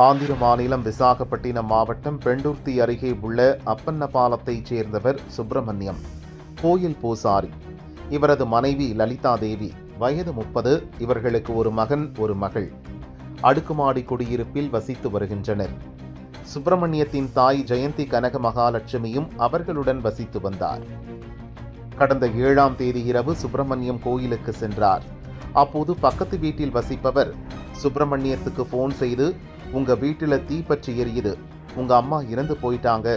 ஆந்திர மாநிலம் விசாகப்பட்டினம் மாவட்டம் பெண்டுர்த்தி அருகே உள்ள அப்பன்னபாலத்தைச் சேர்ந்தவர் சுப்பிரமணியம், கோயில் பூசாரி. இவரது மனைவி லலிதா தேவி, வயது 30. இவர்களுக்கு ஒரு மகன், ஒரு மகள். அடுக்குமாடி குடியிருப்பில் வசித்து வருகின்றனர். சுப்பிரமணியத்தின் தாய் ஜெயந்தி கனக மகாலட்சுமியும் அவர்களுடன் வசித்து வந்தார். கடந்த 7ஆம் தேதி இரவு சுப்பிரமணியம் கோயிலுக்கு சென்றார். அப்போது பக்கத்து வீட்டில் வசிப்பவர் சுப்பிரமணியத்துக்கு போன் செய்து, உங்க வீட்டில் தீ பற்றி எரியுது, உங்க அம்மா இறந்து போயிட்டாங்க,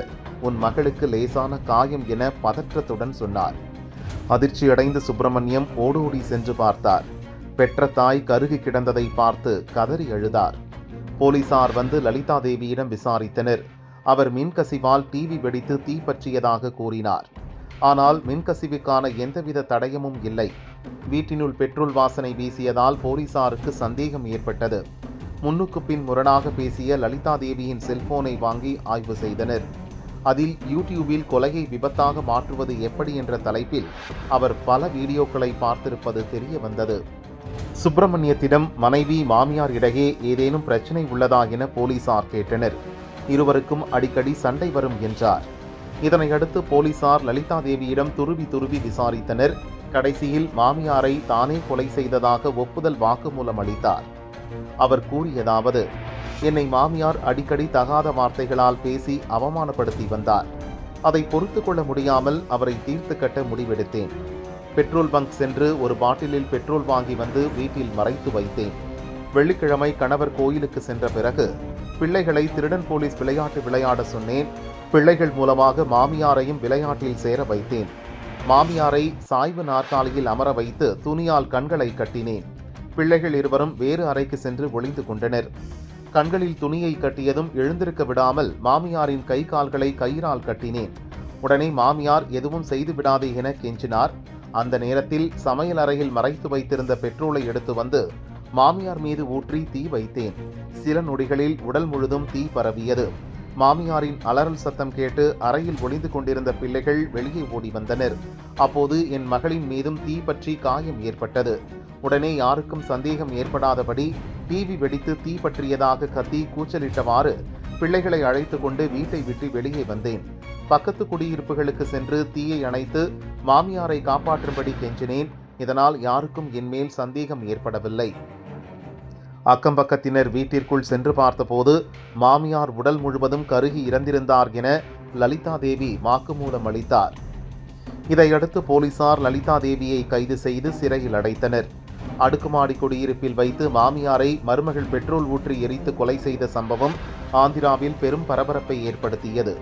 உன் மகளுக்கு லேசான காயம் என பதற்றத்துடன் சொன்னார். அதிர்ச்சியடைந்த சுப்பிரமணியம் ஓடோடி சென்று பார்த்தார். பெற்ற தாய் கருகி கிடந்ததை பார்த்து கதறி அழுதார். போலீசார் வந்து லலிதா தேவியிடம் விசாரித்தனர். அவர் மின்கசிவால் டிவி வெடித்து தீ பற்றியதாக கூறினார். ஆனால் மின்கசிவுக்கான எந்தவித தடயமும் இல்லை. வீட்டினுள் பெட்ரோல் வாசனை வீசியதால் போலீசாருக்கு சந்தேகம் ஏற்பட்டது. முன்னுக்கு பின் முரணாக பேசிய லலிதா தேவியின் செல்போனை வாங்கி ஆய்வு செய்தனர். அதில் யூடியூபில் கொலையை விபத்தாக மாற்றுவது எப்படி என்ற தலைப்பில் அவர் பல வீடியோக்களை பார்த்திருப்பது தெரிய வந்தது. சுப்பிரமணியத்திடம் மனைவி, மாமியார் இடையே ஏதேனும் பிரச்சனை உள்ளதா என போலீசார் கேட்டனர். இருவருக்கும் அடிக்கடி சண்டை வரும் என்றார். இதனையடுத்து போலீசார் லலிதா தேவியிடம் துருவி விசாரித்தனர். கடைசியில் மாமியாரை தானே கொலை செய்ததாக ஒப்புதல் வாக்குமூலம் அளித்தார். அவர் கூறியதாவது, என்னை மாமியார் அடிக்கடி தகாத வார்த்தைகளால் பேசி அவமானப்படுத்தி வந்தார். அதை பொறுத்து கொள்ள முடியாமல் அவரை தீர்த்து கட்ட முடிவெடுத்தேன். பெட்ரோல் பங்க் சென்று ஒரு பாட்டிலில் பெட்ரோல் வாங்கி வந்து வீட்டில் மறைத்து வைத்தேன். வெள்ளிக்கிழமை கணவர் கோயிலுக்கு சென்ற பிறகு பிள்ளைகளை திருடன் போலீஸ் விளையாட்டு விளையாட சொன்னேன். பிள்ளைகள் மூலமாக மாமியாரையும் விளையாட்டில் சேர வைத்தேன். மாமியாரை சாய்வு நாற்காலியில் அமர வைத்து துணியால் கண்களை கட்டினேன். பிள்ளைகள் இருவரும் வேறு அறைக்கு சென்று ஒளிந்து கொண்டனர். கண்களில் துணியை கட்டியதும் எழுந்திருக்க விடாமல் மாமியாரின் கை கால்களை கயிறால் கட்டினேன். உடனே மாமியார் எதுவும் செய்து விடாதே என கெஞ்சினார். அந்த நேரத்தில் சமையல் அறையில் மறைத்து வைத்திருந்த பெட்ரோலை எடுத்து வந்து மாமியார் மீது ஊற்றி தீ வைத்தேன். சில நொடிகளில் உடல் முழுதும் தீ பரவியது. மாமியாரின் அலறல் சத்தம் கேட்டு அறையில் ஒளிந்து கொண்டிருந்த பிள்ளைகள் வெளியே ஓடி வந்தனர். அப்போது என் மகளின் மீதும் தீ பற்றி காயம் ஏற்பட்டது. உடனே யாருக்கும் சந்தேகம் ஏற்படாதபடி டிவி வெடித்து தீ பற்றியதாக கத்தி கூச்சலிட்டவாறு பிள்ளைகளை அழைத்து கொண்டு வீட்டை விட்டு வெளியே வந்தேன். பக்கத்து குடியிருப்புகளுக்கு சென்று தீயை அணைத்து மாமியாரை காப்பாற்றும்படி கெஞ்சினேன். இதனால் யாருக்கும் என்மேல் சந்தேகம் ஏற்படவில்லை. அக்கம்பக்கத்தினர் வீட்டிற்குள் சென்று பார்த்தபோது மாமியார் உடல் முழுவதும் கருகி இறந்திருந்தார் என லலிதா தேவி வாக்குமூலம் அளித்தார். இதையடுத்து போலீசார் லலிதா தேவியை கைது செய்து சிறையில் அடைத்தனர். அடுக்குமாடி குடியிருப்பில் வைத்து மாமியாரை மருமகள் பெட்ரோல் ஊற்றி எரித்து கொலை செய்த சம்பவம் ஆந்திராவில் பெரும் பரபரப்பை ஏற்படுத்தியது.